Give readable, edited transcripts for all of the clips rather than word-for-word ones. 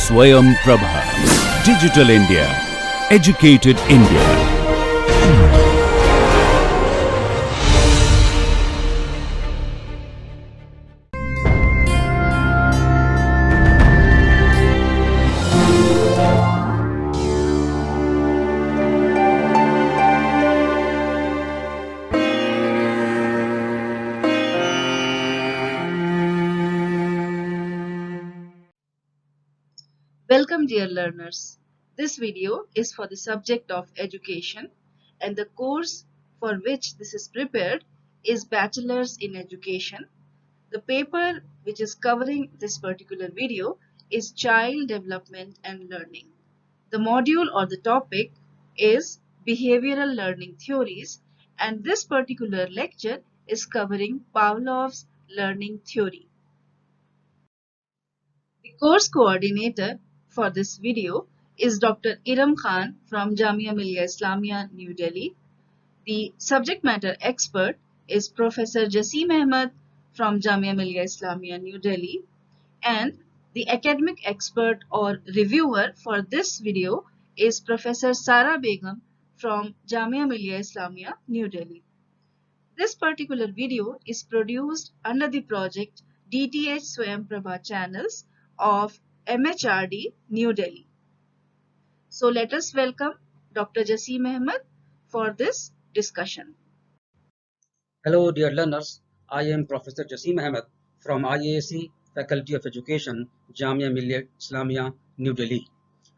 Swayam Prabha. Digital India. Educated India. Welcome dear learners. This video is for the subject of education and the course for which this is prepared is Bachelor's in Education. The paper which is covering this particular video is Child Development and Learning. The module or the topic is Behavioral Learning Theories, and this particular lecture is covering Pavlov's learning theory. The course coordinator for this video is Dr. Iram Khan from Jamia Millia Islamia, New Delhi. The subject matter expert is Professor Jasim Ahmed from Jamia Millia Islamia, New Delhi. And the academic expert or reviewer for this video is Professor Sara Begum from Jamia Millia Islamia, New Delhi. This particular video is produced under the project DTH Swayam Prabha channels of MHRD, New Delhi. So let us welcome Dr. Jasim Ahmed for this discussion. Hello dear learners, I am Professor Jasim Ahmed from IAC Faculty of Education, Jamia Millia Islamia, New Delhi.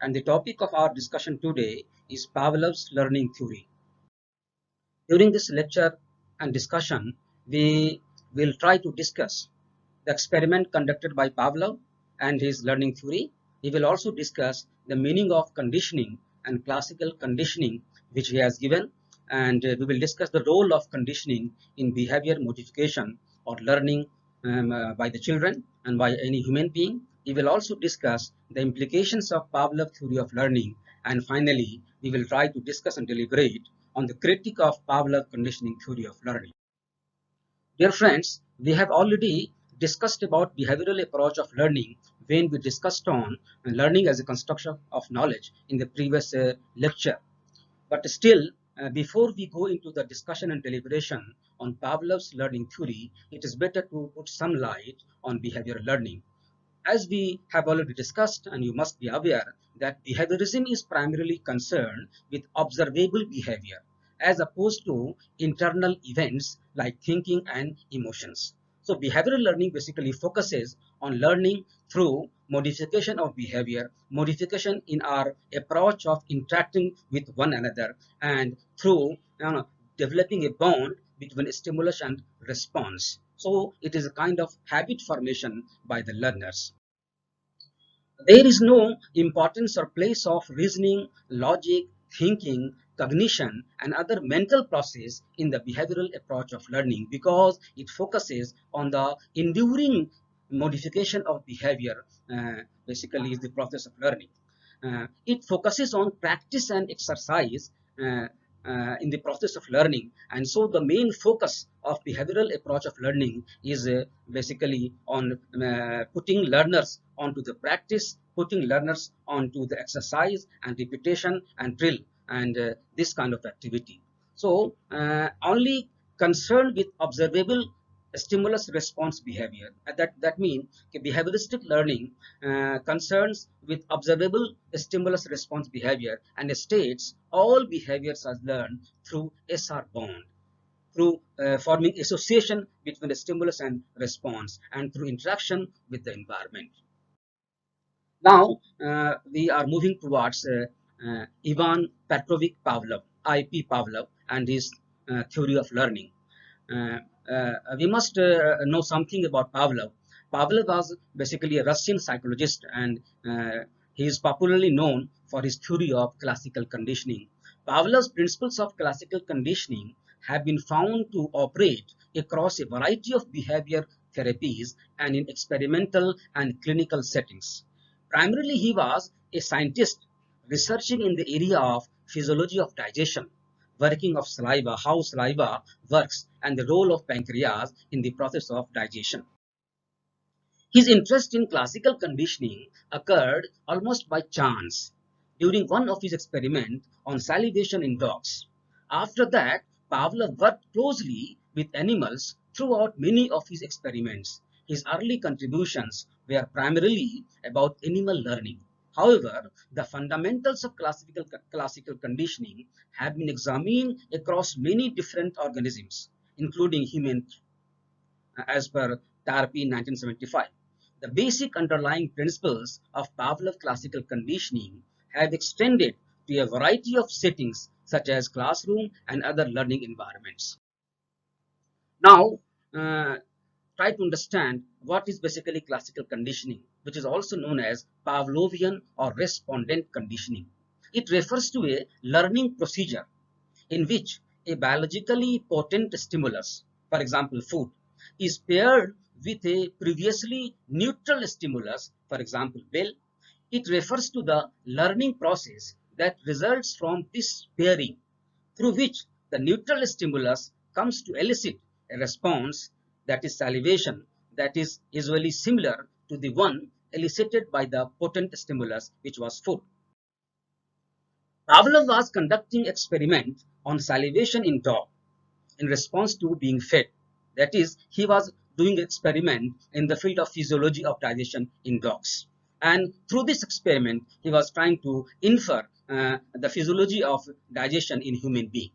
And the topic of our discussion today is Pavlov's learning theory. During this lecture and discussion, we will try to discuss the experiment conducted by Pavlov and his learning theory. We will also discuss the meaning of conditioning and classical conditioning which he has given, and we will discuss the role of conditioning in behavior modification or learning by the children and by any human being. We will also discuss the implications of Pavlov theory of learning, and finally we will try to discuss and deliberate on the critique of Pavlov conditioning theory of learning. Dear friends, we have already discussed about behavioral approach of learning when we discussed on learning as a construction of knowledge in the previous lecture. But still, before we go into the discussion and deliberation on Pavlov's learning theory, it is better to put some light on behavioral learning. As we have already discussed, and you must be aware, that behaviorism is primarily concerned with observable behavior as opposed to internal events like thinking and emotions. So behavioral learning basically focuses on learning through modification of behavior, modification in our approach of interacting with one another, and through developing a bond between stimulus and response. So it is a kind of habit formation by the learners. There is no importance or place of reasoning, logic, thinking, cognition, and other mental process in the behavioral approach of learning because it focuses on the enduring modification of behavior, basically is the process of learning. It focuses on practice and exercise in the process of learning, and so the main focus of behavioral approach of learning is basically on putting learners onto the practice, putting learners onto the exercise and repetition and drill and this kind of activity. So only concerned with observable stimulus response behavior. That means behavioristic learning concerns with observable stimulus response behavior and states all behaviors are learned through SR bond, through forming association between the stimulus and response, and through interaction with the environment. Now we are moving towards Ivan Petrovich Pavlov, IP Pavlov, and his theory of learning. We must know something about Pavlov. Pavlov was basically a Russian psychologist, and he is popularly known for his theory of classical conditioning. Pavlov's principles of classical conditioning have been found to operate across a variety of behavior therapies and in experimental and clinical settings. Primarily, he was a scientist researching in the area of physiology of digestion, working of saliva, how saliva works, and the role of pancreas in the process of digestion. His interest in classical conditioning occurred almost by chance during one of his experiments on salivation in dogs. After that, Pavlov worked closely with animals throughout many of his experiments. His early contributions were primarily about animal learning. However, the fundamentals of classical conditioning have been examined across many different organisms, including humans, as per Tarpi 1975. The basic underlying principles of Pavlov classical conditioning have extended to a variety of settings such as classroom and other learning environments. Now, try to understand what is basically classical conditioning, which is also known as Pavlovian or respondent conditioning. It refers to a learning procedure in which a biologically potent stimulus, for example, food, is paired with a previously neutral stimulus, for example, bell. It refers to the learning process that results from this pairing, through which the neutral stimulus comes to elicit a response, that is salivation, that is usually similar to the one elicited by the potent stimulus, which was food. Pavlov was conducting experiment on salivation in dog in response to being fed. That is, he was doing experiment in the field of physiology of digestion in dogs. And through this experiment, he was trying to infer the physiology of digestion in human being.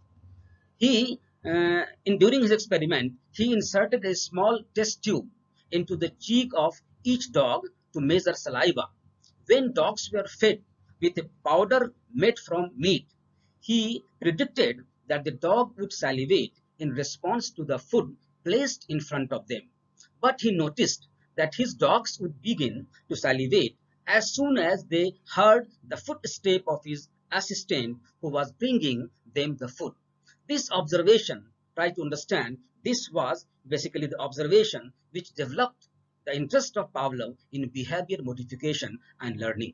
During his experiment, he inserted a small test tube into the cheek of each dog to measure saliva. When dogs were fed with a powder made from meat, he predicted that the dog would salivate in response to the food placed in front of them. But he noticed that his dogs would begin to salivate as soon as they heard the footstep of his assistant who was bringing them the food. This observation, try to understand, this was basically the observation which developed the interest of Pavlov in behavior modification and learning.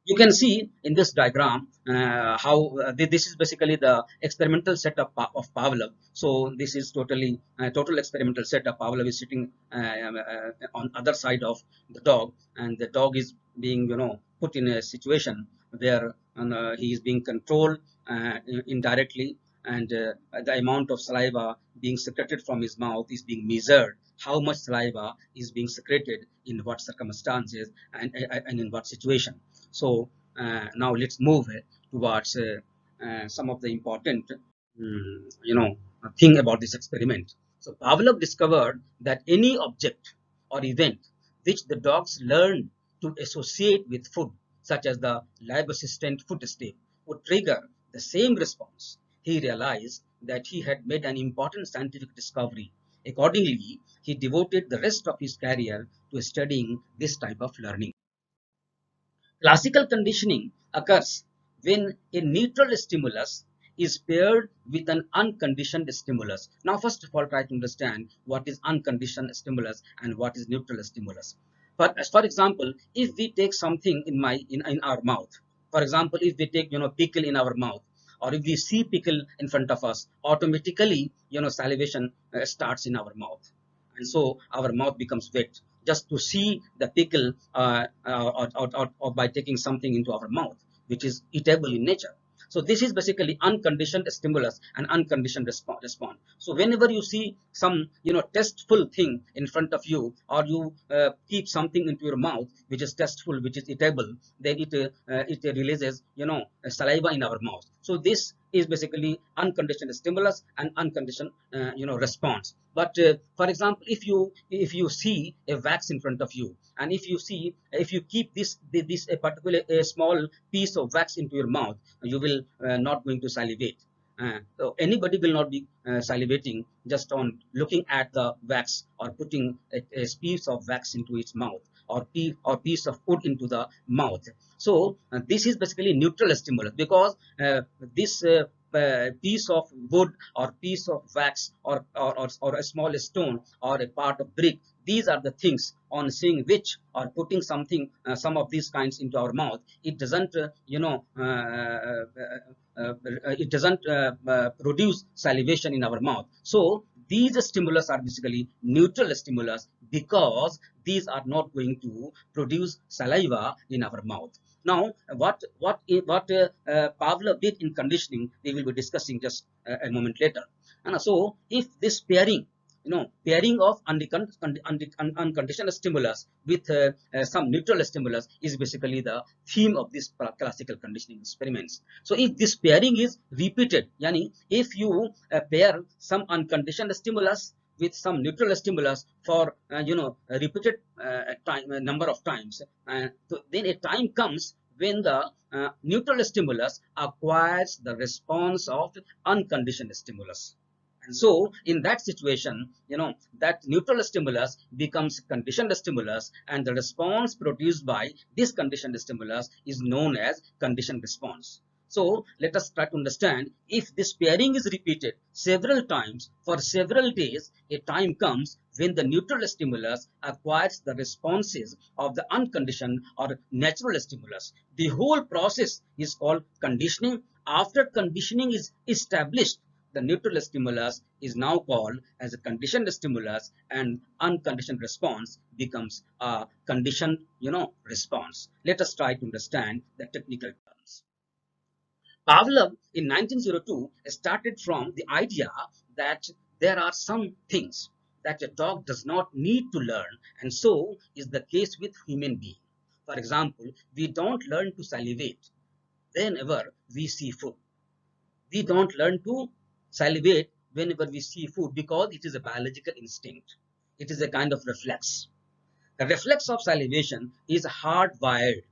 You can see in this diagram how this is basically the experimental setup of Pavlov. So this is total experimental setup. Pavlov is sitting on other side of the dog, and the dog is being put in a situation where he is being controlled indirectly, and the amount of saliva being secreted from his mouth is being measured. How much saliva is being secreted in what circumstances and in what situation. So now let's move towards some of the important, thing about this experiment. So Pavlov discovered that any object or event which the dogs learned to associate with food, such as the lab-assistant footstep, would trigger the same response. He realized that he had made an important scientific discovery. Accordingly, he devoted the rest of his career to studying this type of learning. Classical conditioning occurs when a neutral stimulus is paired with an unconditioned stimulus. Now, first of all, try to understand what is unconditioned stimulus and what is neutral stimulus. For example, if we take something in our mouth, for example, if we take pickle in our mouth, or if we see pickle in front of us, automatically salivation starts in our mouth, and so our mouth becomes wet just to see the pickle, or by taking something into our mouth which is eatable in nature. So this is basically unconditioned stimulus and unconditioned response. So whenever you see some tasteful thing in front of you, or you keep something into your mouth which is tasteful, which is eatable, then it releases saliva in our mouth. So this is basically unconditioned stimulus and unconditioned response. But for example, if you see a wax in front of you, and if you keep this a particular a small piece of wax into your mouth, you will not going to salivate. So anybody will not be salivating just on looking at the wax, or putting a piece of wax into its mouth, or piece of wood into the mouth. So this is basically neutral stimulus, because this piece of wood, or piece of wax, or a small stone, or a part of brick, these are the things on seeing which, or putting something, some of these kinds into our mouth, it doesn't it doesn't produce salivation in our mouth. So these stimulus are basically neutral stimulus because these are not going to produce saliva in our mouth. Now, what Pavlov did in conditioning, we will be discussing just a moment later. And so, if this pairing, pairing of unconditional stimulus with some neutral stimulus is basically the theme of this classical conditioning experiments. So if this pairing is repeated, yani if you pair some unconditional stimulus with some neutral stimulus for a repeated number of times, so then a time comes when the neutral stimulus acquires the response of unconditioned stimulus. And so, in that situation, that neutral stimulus becomes conditioned stimulus, and the response produced by this conditioned stimulus is known as conditioned response. So, let us try to understand, if this pairing is repeated several times for several days, a time comes when the neutral stimulus acquires the responses of the unconditioned or natural stimulus. The whole process is called conditioning. After conditioning is established, the neutral stimulus is now called as a conditioned stimulus, and unconditioned response becomes a conditioned response. Let us try to understand the technical terms. Pavlov in 1902 started from the idea that there are some things that a dog does not need to learn, and so is the case with human being. For example, we don't learn to salivate whenever we see food. We don't learn to salivate whenever we see food because it is a biological instinct. It is a kind of reflex. The reflex of salivation is hardwired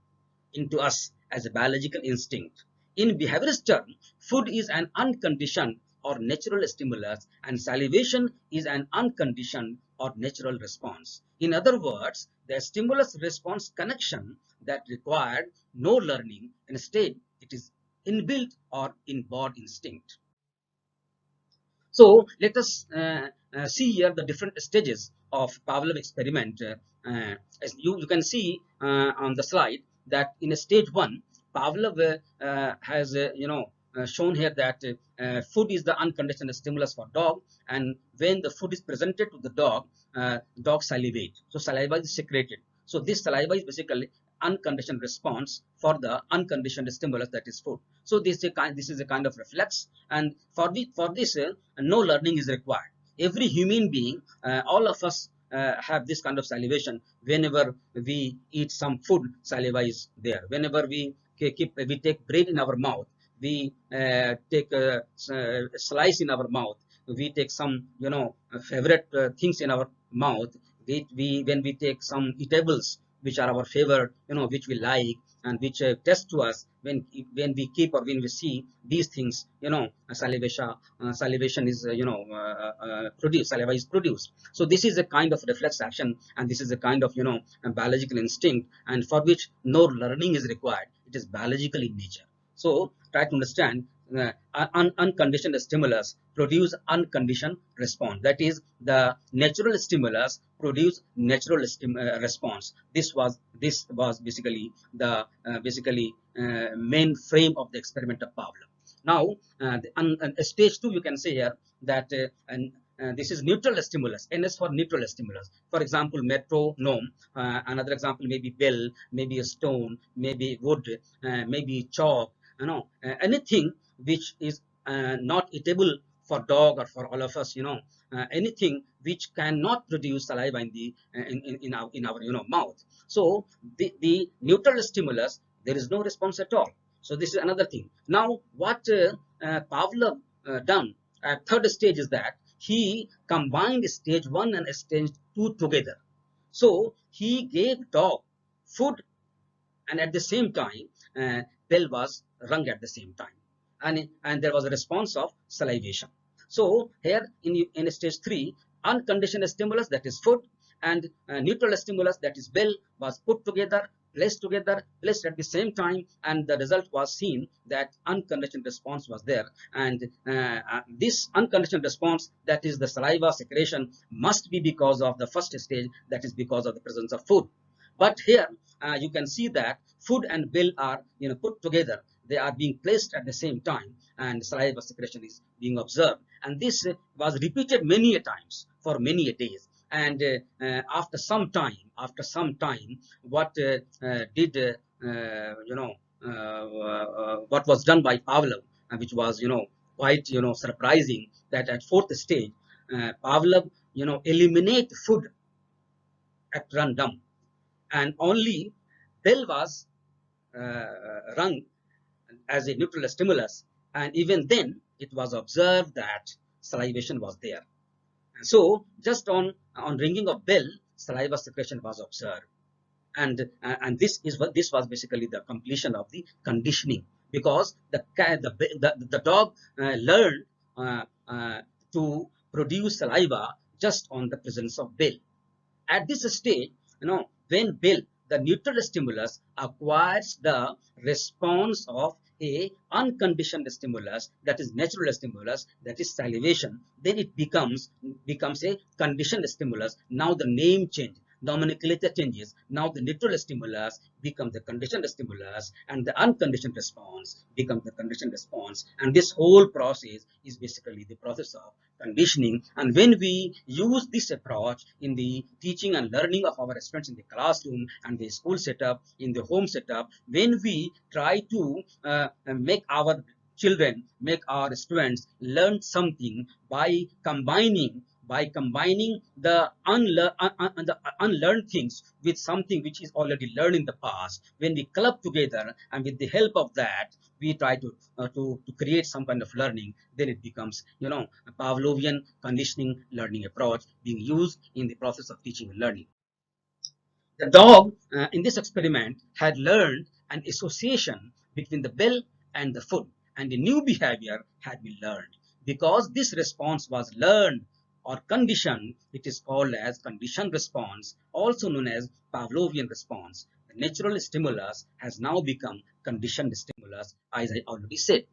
into us as a biological instinct. In behaviorist terms, food is an unconditioned or natural stimulus, and salivation is an unconditioned or natural response. In other words, the stimulus response connection that required no learning, instead, it is inbuilt or inborn instinct. So let us see here the different stages of Pavlov experiment. As you can see on the slide that in a stage 1, Pavlov has shown here that food is the unconditioned stimulus for dog, and when the food is presented to the dog salivate. So saliva is secreted. So this saliva is basically unconditioned response for the unconditioned stimulus, that is food. So this is a kind of reflex, and for this no learning is required. Every human being, all of us have this kind of salivation. Whenever we eat some food, saliva is there. Whenever we take bread in our mouth, we take a slice in our mouth, we take some favorite things in our mouth. When we take some eatables which are our favorite, which we like and which taste to us, when we keep or when we see these things, salivation is produced, saliva is produced. So this is a kind of reflex action, and this is a kind of a biological instinct, and for which no learning is required. It is biological in nature. So try to understand, unconditioned stimulus produce unconditioned response. That is, the natural stimulus produce natural response. This was basically the main frame of the experiment of Pavlov. Now, stage 2, you can say here that this is neutral stimulus. N is for neutral stimulus. For example, metronome. Another example may be bell, maybe a stone, maybe wood, maybe chalk. Anything which is not eatable for dog or for all of us. Anything which cannot produce saliva in our mouth. So the neutral stimulus, there is no response at all. So this is another thing. Now, what Pavlov done at third stage is that he combined stage 1 and stage 2 together. So he gave dog food, and at the same time bell was rung at the same time, and there was a response of salivation. So here in stage 3, unconditioned stimulus, that is food, and neutral stimulus, that is bell, was put together, placed at the same time, and the result was seen that unconditioned response was there. And this unconditioned response, that is the saliva secretion, must be because of the first stage, that is because of the presence of food. But here you can see that food and bell are put together. they are being placed at the same time, and saliva secretion is being observed. And this was repeated many a times for many a days. And after some time, what did what was done by Pavlov, which was quite surprising, that at fourth stage, Pavlov eliminate food at random, and only bell was rung as a neutral stimulus, and even then it was observed that salivation was there. And so just on ringing of bell, saliva secretion was observed. And this was basically the completion of the conditioning, because the dog learned to produce saliva just on the presence of bell. At this stage, when bell, the neutral stimulus, acquires the response of a unconditioned stimulus, that is natural stimulus, that is salivation, then it becomes a conditioned stimulus. Now the name change, nomenclature changes. Now the neutral stimulus becomes the conditioned stimulus, and the unconditioned response becomes the conditioned response. And this whole process is basically the process of conditioning. And when we use this approach in the teaching and learning of our students in the classroom and the school setup, in the home setup, when we try to make our children, make our students learn something by combining the unlearned things with something which is already learned in the past, when we club together and with the help of that we try to create some kind of learning, then it becomes a Pavlovian conditioning learning approach being used in the process of teaching and learning. The dog in this experiment had learned an association between the bell and the food, and a new behavior had been learned. Because this response was learned or conditioned, it is called as conditioned response, also known as Pavlovian response. The natural stimulus has now become conditioned stimulus, as I already said.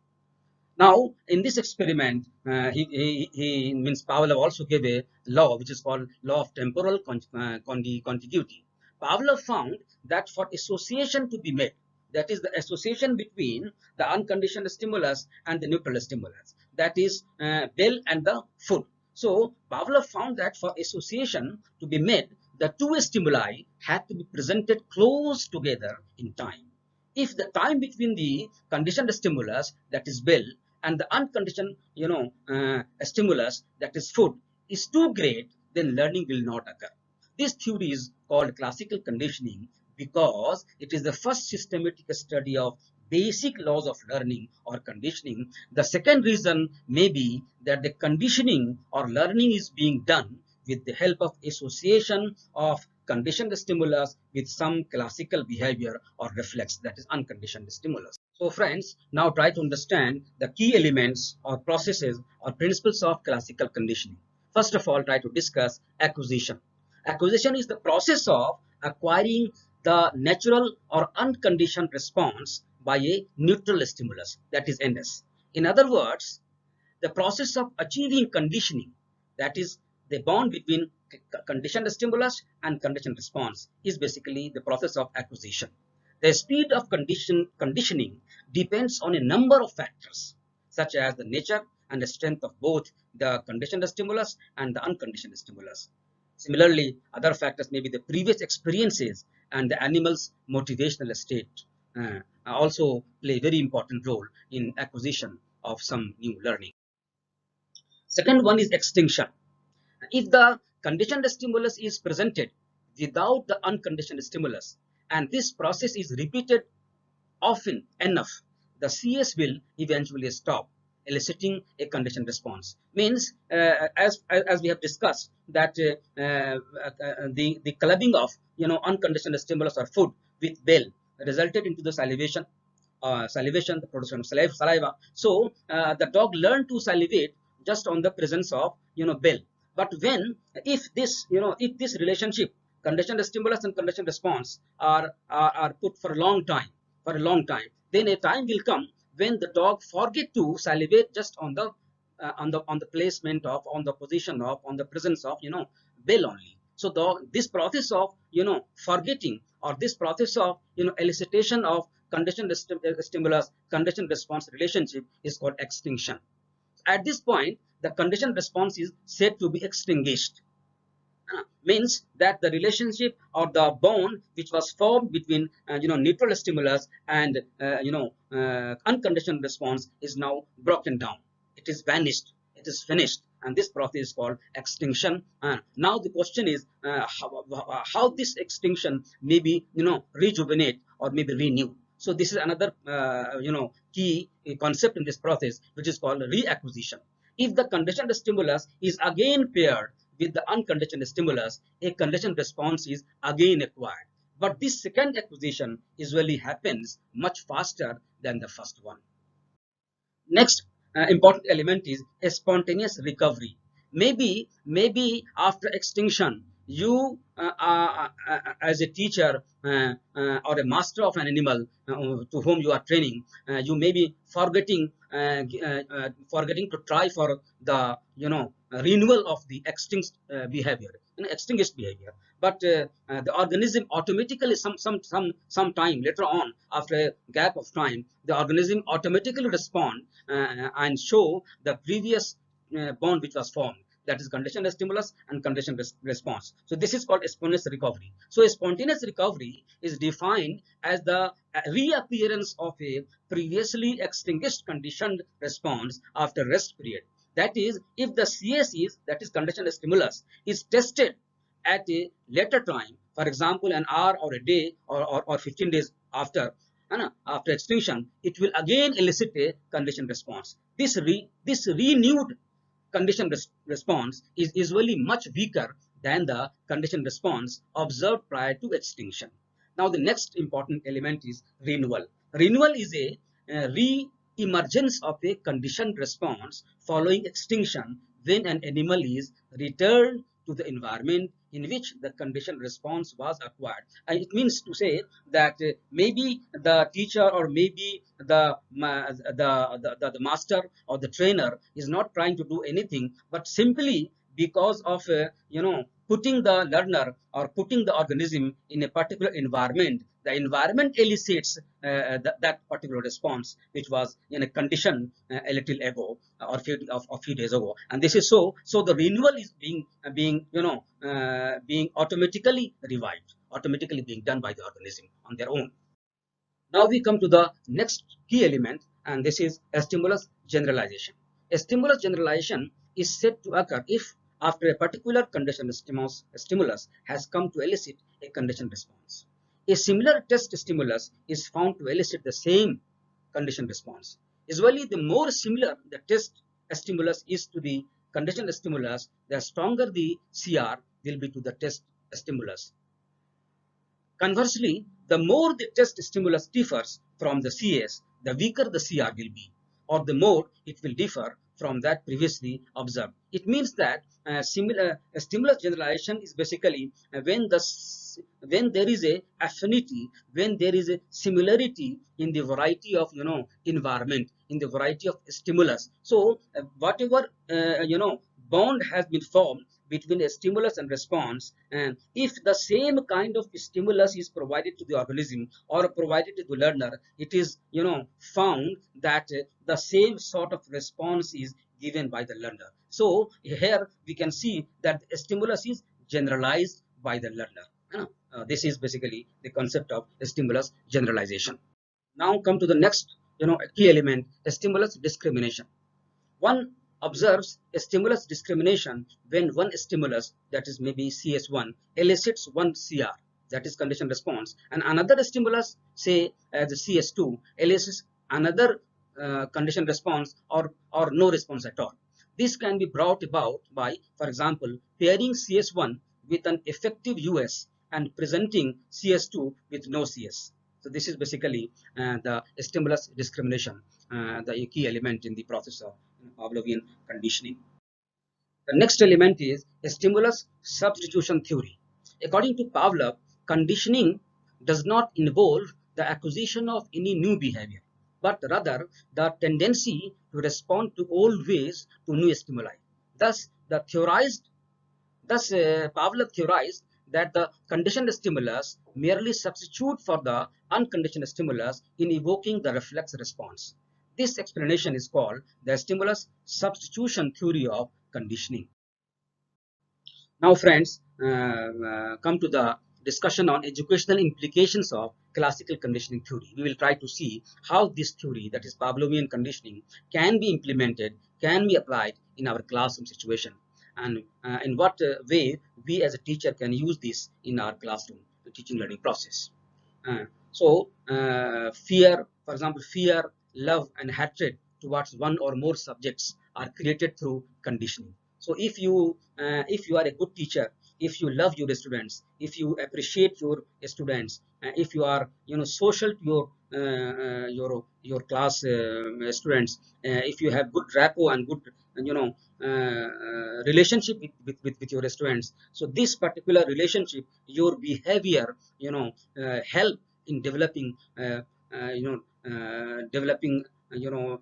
Now, in this experiment, he means Pavlov also gave a law which is called law of temporal contiguity. Pavlov found that for association to be made, that is the association between the unconditioned stimulus and the neutral stimulus, that is bell and the food. So Pavlov found that for association to be made, the two stimuli had to be presented close together in time. If the time between the conditioned stimulus, that is bell, and the unconditioned stimulus, that is food, is too great, then learning will not occur. This theory is called classical conditioning because it is the first systematic study of basic laws of learning or conditioning. The second reason may be that the conditioning or learning is being done with the help of association of conditioned stimulus with some classical behavior or reflex, that is unconditioned stimulus. So friends, now try to understand the key elements or processes or principles of classical conditioning. First of all, try to discuss acquisition. Acquisition is the process of acquiring the natural or unconditioned response by a neutral stimulus, that is NS. In other words, the process of achieving conditioning, that is the bond between conditioned stimulus and conditioned response, is basically the process of acquisition. The speed of conditioning depends on a number of factors, such as the nature and the strength of both the conditioned stimulus and the unconditioned stimulus. Similarly, other factors may be the previous experiences and the animal's motivational state also play a very important role in acquisition of some new learning. Second one is extinction. If the conditioned stimulus is presented without the unconditioned stimulus, and this process is repeated often enough, the CS will eventually stop eliciting a conditioned response. Means, as we have discussed, that the clubbing of unconditioned stimulus or food with bell resulted into the salivation, the production of saliva. So the dog learned to salivate just on the presence of bell. But if this relationship, conditioned stimulus and conditioned response, are put for a long time, then a time will come when the dog forget to salivate just on the placement of, on the position of, on the presence of bell only. So this process of forgetting, or this process of elicitation of stimulus condition response relationship is called extinction. At this point, the condition response is said to be extinguished. Means that the relationship or the bond which was formed between neutral stimulus and unconditioned response is now broken down. It is vanished. It is finished, and this process is called extinction. Now the question is how this extinction may be rejuvenate or maybe renew. So this is another key concept in this process, which is called reacquisition. If the conditioned stimulus is again paired with the unconditioned stimulus, a conditioned response is again acquired. But this second acquisition usually happens much faster than the first one. Next important element is a spontaneous recovery. Maybe after extinction, you as a teacher or a master of an animal to whom you are training, you may be forgetting to try for the renewal of the extinct behavior, extinguished behavior. But the organism automatically some time later on, after a gap of time, the organism automatically respond and show the previous bond which was formed, that is conditioned stimulus and conditioned response. So this is called a spontaneous recovery. So a spontaneous recovery is defined as the reappearance of a previously extinguished conditioned response after rest period. That is, if the CSE, that is conditioned stimulus, is tested at a later time, for example an hour or a day or 15 days after extinction, it will again elicit a conditioned response. This renewed conditioned response is usually much weaker than the conditioned response observed prior to extinction. Now the next important element is renewal. Renewal is a re-emergence of a conditioned response following extinction when an animal is returned to the environment in which the conditioned response was acquired. And it means to say that maybe the teacher or maybe the master or the trainer is not trying to do anything, but simply because of putting the learner or putting the organism in a particular environment, the environment elicits that particular response, which was in a condition a little ago or a few days ago. And this is so the renewal is being automatically revived, automatically being done by the organism on their own. Now we come to the next key element, and this is a stimulus generalization. A stimulus generalization is said to occur if after a particular conditioned stimulus has come to elicit a conditioned response, a similar test stimulus is found to elicit the same conditioned response. Usually, the more similar the test stimulus is to the conditioned stimulus, the stronger the CR will be to the test stimulus. Conversely, the more the test stimulus differs from the CS, the weaker the CR will be, or the more it will differ from that previously observed. It means that stimulus generalization is basically when there is a affinity, when there is a similarity in the variety of environment, in the variety of stimulus. So whatever bond has been formed between a stimulus and response, and if the same kind of stimulus is provided to the organism or provided to the learner, it is found that the same sort of response is given by the learner. So here we can see that the stimulus is generalized by the learner. This is basically the concept of stimulus generalization. Now come to the next key element, stimulus discrimination. One observes a stimulus discrimination when one stimulus, that is maybe CS1, elicits one CR, that is conditioned response, and another stimulus, say the CS2, elicits another conditioned response or no response at all. This can be brought about by, for example, pairing CS1 with an effective US and presenting CS2 with no CS. So this is basically the stimulus discrimination, the key element in the process of Pavlovian conditioning. The next element is a stimulus substitution theory. According to Pavlov, conditioning does not involve the acquisition of any new behavior, but rather the tendency to respond to old ways to new stimuli. Thus, Pavlov theorized that the conditioned stimulus merely substitute for the unconditioned stimulus in evoking the reflex response. This explanation is called the stimulus substitution theory of conditioning. Now, friends, come to the discussion on educational implications of classical conditioning theory. We will try to see how this theory, that is Pavlovian conditioning, can be implemented, can be applied in our classroom situation, and in what way we as a teacher can use this in our classroom teaching learning process. Fear, for example, fear, love, and hatred towards one or more subjects are created through conditioning. So if you are a good teacher, if you love your students, if you appreciate your students, if you are social to your class students, if you have good rapport and good relationship with your students, so this particular relationship, your behavior help in developing developing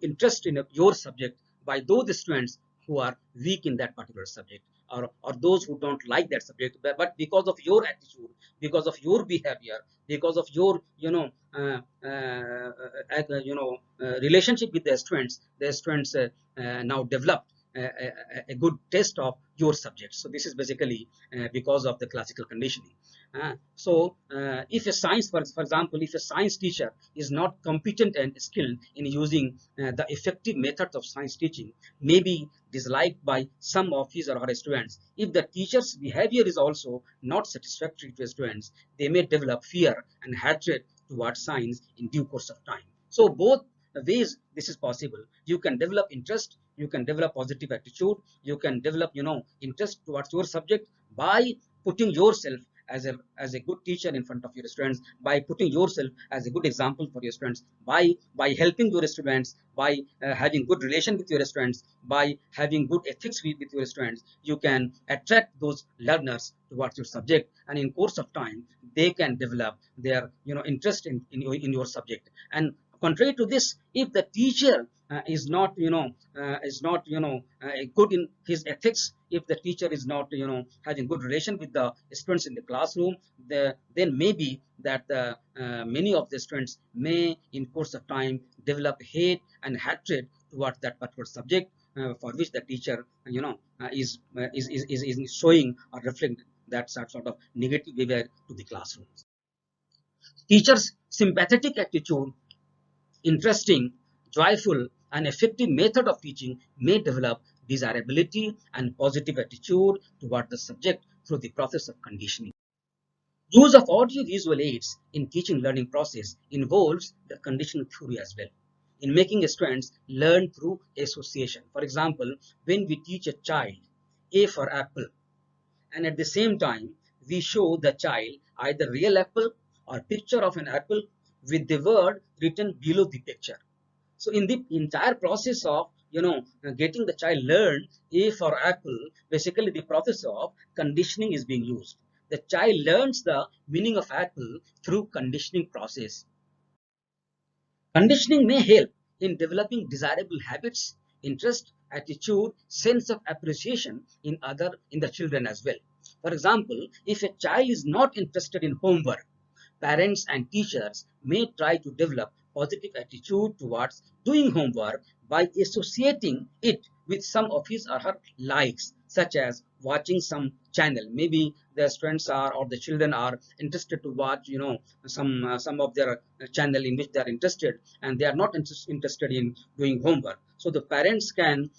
interest in your subject by those students who are weak in that particular subject, or those who don't like that subject, but because of your attitude, because of your behavior, because of your relationship with the students now develop a good taste of your subject. So this is basically because of the classical conditioning. If a science, for example, if a science teacher is not competent and skilled in using the effective methods of science teaching, may be disliked by some of his or her students. If the teacher's behavior is also not satisfactory to students, they may develop fear and hatred towards science in due course of time. So both ways this is possible. You can develop interest, you can develop positive attitude, you can develop interest towards your subject by putting yourself as a good teacher in front of your students, by putting yourself as a good example for your students, by helping your students, by having good relation with your students, by having good ethics with your students. You can attract those learners towards your subject, and in course of time they can develop their interest in your subject. And contrary to this, if the teacher is not good in his ethics, if the teacher is not having good relation with the students in the classroom, then maybe that many of the students may in course of time develop hate and hatred towards that particular subject for which the teacher is showing or reflecting that sort of negative behavior to the classroom. Teachers sympathetic attitude, interesting, joyful, and effective method of teaching may develop desirability and positive attitude toward the subject through the process of conditioning. Use of audio-visual aids in teaching learning process involves the conditioning theory as well, in making students learn through association. For example, when we teach a child A for apple, and at the same time we show the child either real apple or picture of an apple with the word written below the picture. So in the entire process of getting the child learn A for apple, basically the process of conditioning is being used. The child learns the meaning of apple through conditioning process. Conditioning may help in developing desirable habits, interest, attitude, sense of appreciation in the children as well. For example, if a child is not interested in homework, parents and teachers may try to develop positive attitude towards doing homework by associating it with some of his or her likes, such as watching some channel. Maybe the students are or the children are interested to watch some of their channel in which they are interested, and they are not interested in doing homework. So the parents can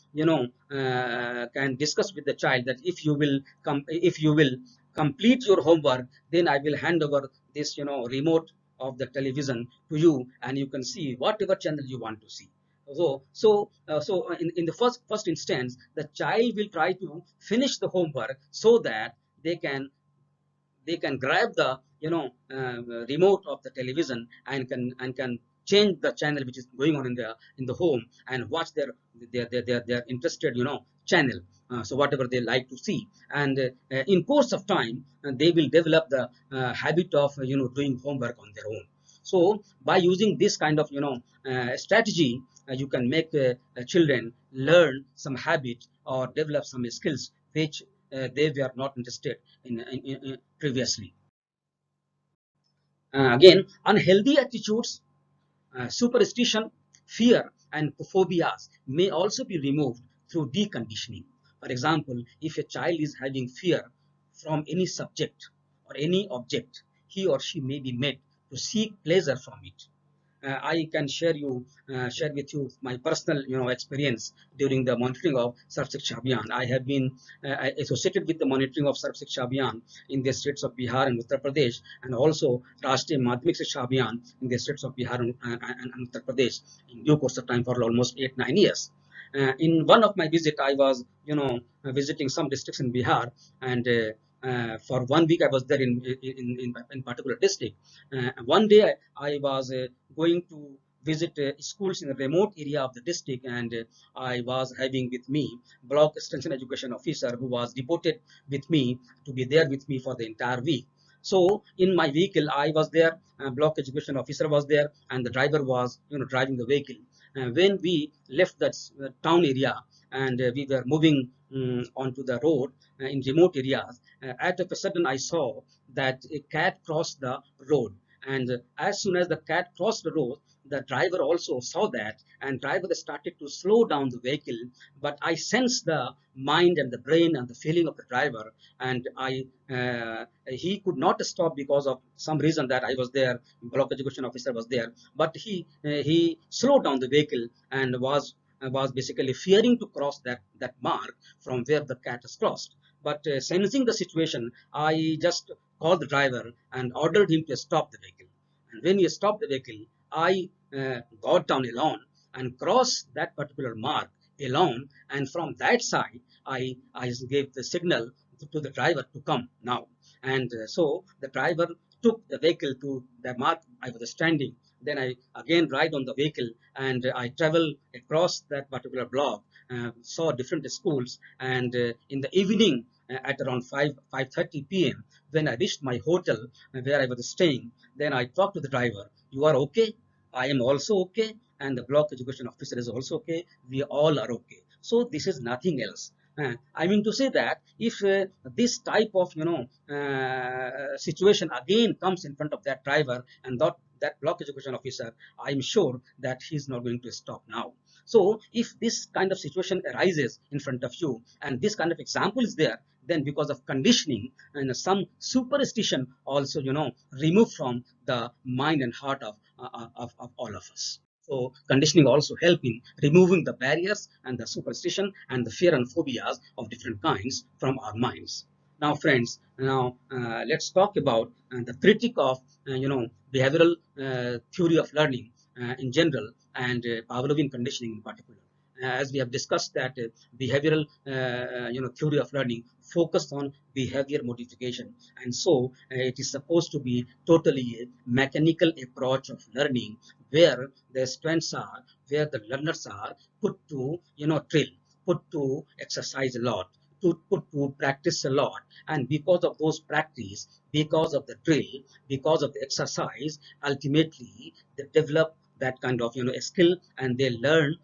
discuss with the child that if you will complete your homework, then I will hand over this remote of the television to you, and you can see whatever channel you want to see. In the first instance, the child will try to finish the homework so that they can grab the remote of the television and can change the channel which is going on in the home and watch their interested channel, so whatever they like to see. And in course of time they will develop the habit of doing homework on their own. So by using this kind of strategy, you can make children learn some habit or develop some skills which they were not interested in previously. Again, unhealthy attitudes, superstition, fear, and phobias may also be removed through deconditioning. For example, if a child is having fear from any subject or any object, he or she may be made to seek pleasure from it. I can share with you my personal experience during the monitoring of Sarv Shiksha Abhiyan. I have been associated with the monitoring of Sarv Shiksha Abhiyan in the states of Bihar and Uttar Pradesh, and also Rashtriya Madhyamik Shiksha Abhiyan in the states of Bihar and Uttar Pradesh in due course of time for almost 8-9 years. In one of my visit, I was visiting some districts in Bihar, and for 1 week I was there in particular district. One day I was going to visit schools in a remote area of the district, and I was having with me block extension education officer who was devoted with me to be there with me for the entire week. So in my vehicle I was there, block education officer was there, and the driver was driving the vehicle. When we left that town area, and we were moving onto the road in remote areas, at a sudden I saw that a cat crossed the road, and as soon as the cat crossed the road, the driver also saw that, and driver started to slow down the vehicle. But I sensed the mind and the brain and the feeling of the driver, and he could not stop because of some reason that I was there, block education officer was there, but he slowed down the vehicle and was basically fearing to cross that mark from where the cat has crossed. But sensing the situation, I just called the driver and ordered him to stop the vehicle. And when he stopped the vehicle, I got down alone and crossed that particular mark alone. And from that side, I gave the signal to the driver to come now. And so the driver took the vehicle to the mark I was standing. Then I again ride on the vehicle, and I travel across that particular block, saw different schools, and in the evening at around 5:30 p.m. when I reached my hotel where I was staying, then I talked to the driver. You are okay? I am also okay, and the block education officer is also okay. We all are okay. So this is nothing else. I mean to say that if this type of situation again comes in front of that driver and that block education officer, I'm sure that he's not going to stop now. So if this kind of situation arises in front of you and this kind of example is there, then because of conditioning and some superstition also removed from the mind and heart of all of us. So conditioning also help in removing the barriers and the superstition and the fear and phobias of different kinds from our minds. Now, friends, let's talk about the critique of behavioral theory of learning in general, and Pavlovian conditioning in particular. As we have discussed that behavioral theory of learning focused on behavior modification, and so it is supposed to be totally a mechanical approach of learning where the strengths are, where the learners are put to drill, put to exercise a lot, to put to practice a lot, and because of those practice, because of the drill, because of the exercise, ultimately they develop that kind of skill, and they learn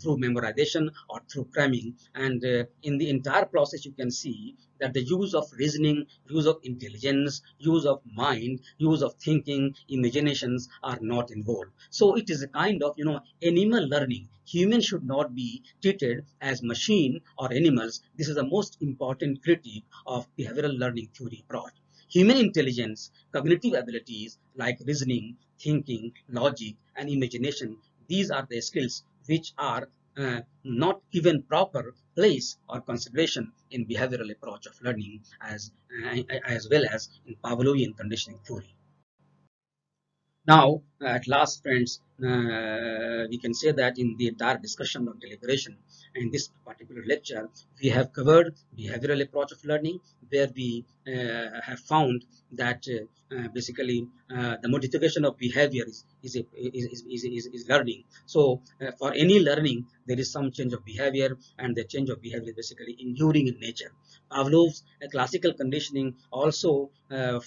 through memorization or through cramming. And in the entire process you can see that the use of reasoning, use of intelligence, use of mind, use of thinking, imaginations are not involved. So it is a kind of animal learning. Humans should not be treated as machine or animals. This is the most important critique of behavioral learning theory approach. Human intelligence, cognitive abilities like reasoning, thinking, logic, and imagination, these are the skills which are not given proper place or consideration in behavioral approach of learning as well as in Pavlovian conditioning theory. Now, at last, friends, we can say that in the entire discussion of deliberation in this particular lecture, we have covered behavioral approach of learning, where we have found that basically the modification of behavior is learning. So, for any learning, there is some change of behavior, and the change of behavior is basically enduring in nature. Pavlov's classical conditioning also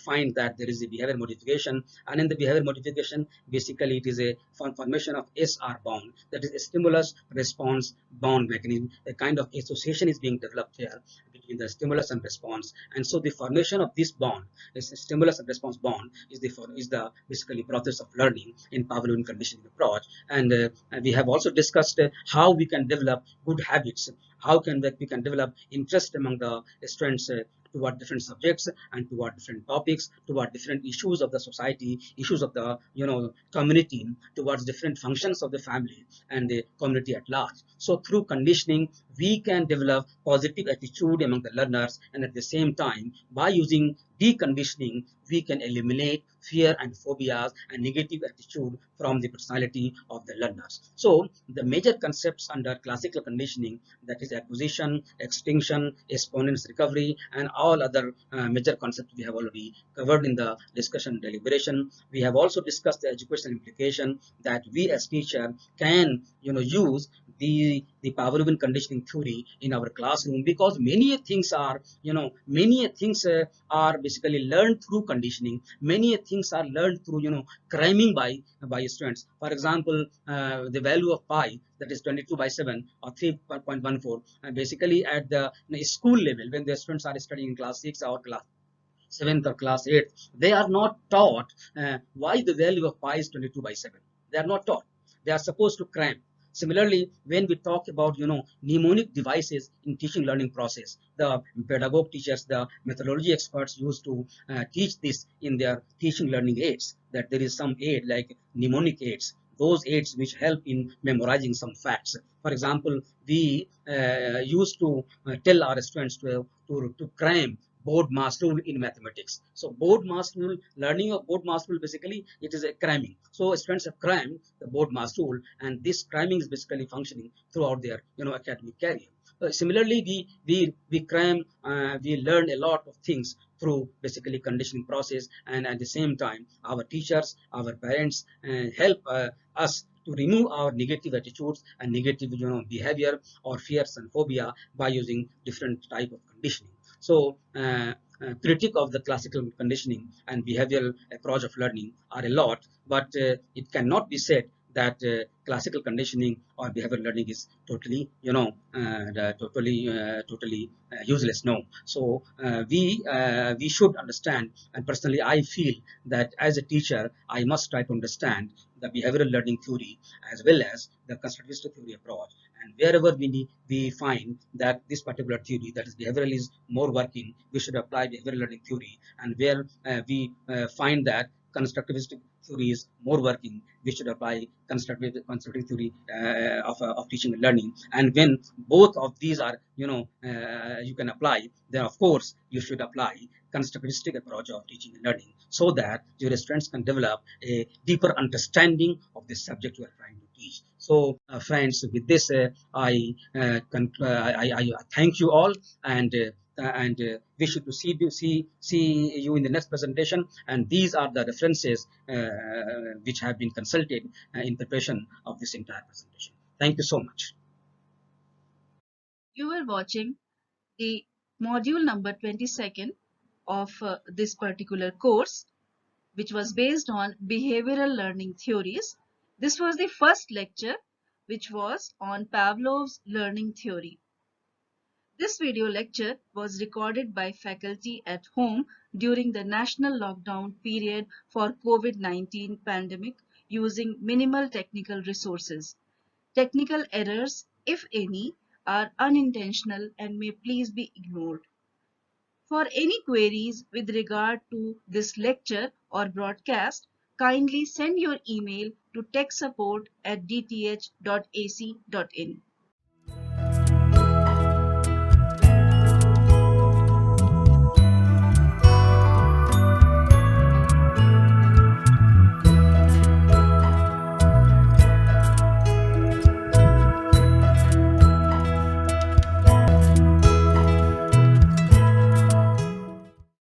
find that there is a behavior modification, and in the behavior modification, basically it is a formation of SR bond, that is a stimulus response bond mechanism. A kind of association is being developed here between the stimulus and response, and so the formation of this bond, this stimulus and response bond, is the basically process of learning in Pavlovian conditioning approach. And we have also discussed how we can develop good habits, how we can develop interest among the students toward different subjects and toward different topics, toward different issues of the society, issues of the community, towards different functions of the family and the community at large. So through conditioning, we can develop positive attitude among the learners, and at the same time, by using deconditioning, we can eliminate fear and phobias and negative attitude from the personality of the learners. So the major concepts under classical conditioning, that is acquisition, extinction, exponents recovery, and all other major concepts we have already covered in the discussion and deliberation. We have also discussed the educational implication that we as teacher can use the Pavlovian conditioning theory in our classroom, because many things are basically learned through conditioning. Many things are learned through cramming by students. For example, the value of pi, that is 22/7 or 3.14, basically at the school level, when the students are studying in class 6 or class 7th or class 8th, they are not taught why the value of pi is 22/7. They are not taught. They are supposed to cram. Similarly, when we talk about mnemonic devices in teaching learning process, the pedagogue teachers, the methodology experts used to teach this in their teaching learning aids, that there is some aid like mnemonic aids, those aids which help in memorizing some facts. For example, we used to tell our students to cram board mass rule in mathematics. So board mass rule, learning of board mass rule, basically it is a cramming. So students have crammed the board mass rule, and this cramming is basically functioning throughout their academic career. Similarly, we cram, we learn a lot of things through basically conditioning process, and at the same time, our teachers, our parents help us to remove our negative attitudes and negative behavior or fears and phobia by using different type of conditioning. So critique of the classical conditioning and behavioral approach of learning are a lot, but it cannot be said that classical conditioning or behavioral learning is totally totally useless. No. So we should understand, and personally I feel that as a teacher I must try to understand the behavioral learning theory as well as the constructivist theory approach, and wherever we find that this particular theory, that is behavioral, is more working, we should apply behavioral learning theory, and where we find that constructivist theory is more working, we should apply constructive theory of teaching and learning. And when both of these are you can apply, then of course you should apply constructivistic approach of teaching and learning, so that your students can develop a deeper understanding of the subject you are trying to teach. So friends, with this I thank you all, and wish you to see you in the next presentation. And these are the references which have been consulted in preparation of this entire presentation. Thank you so much. You were watching the module number 22nd of this particular course, which was based on behavioral learning theories. This was the first lecture, which was on Pavlov's learning theory. This video lecture was recorded by faculty at home during the national lockdown period for COVID-19 pandemic using minimal technical resources. Technical errors, if any, are unintentional and may please be ignored. For any queries with regard to this lecture or broadcast, kindly send your email to techsupport@dth.ac.in.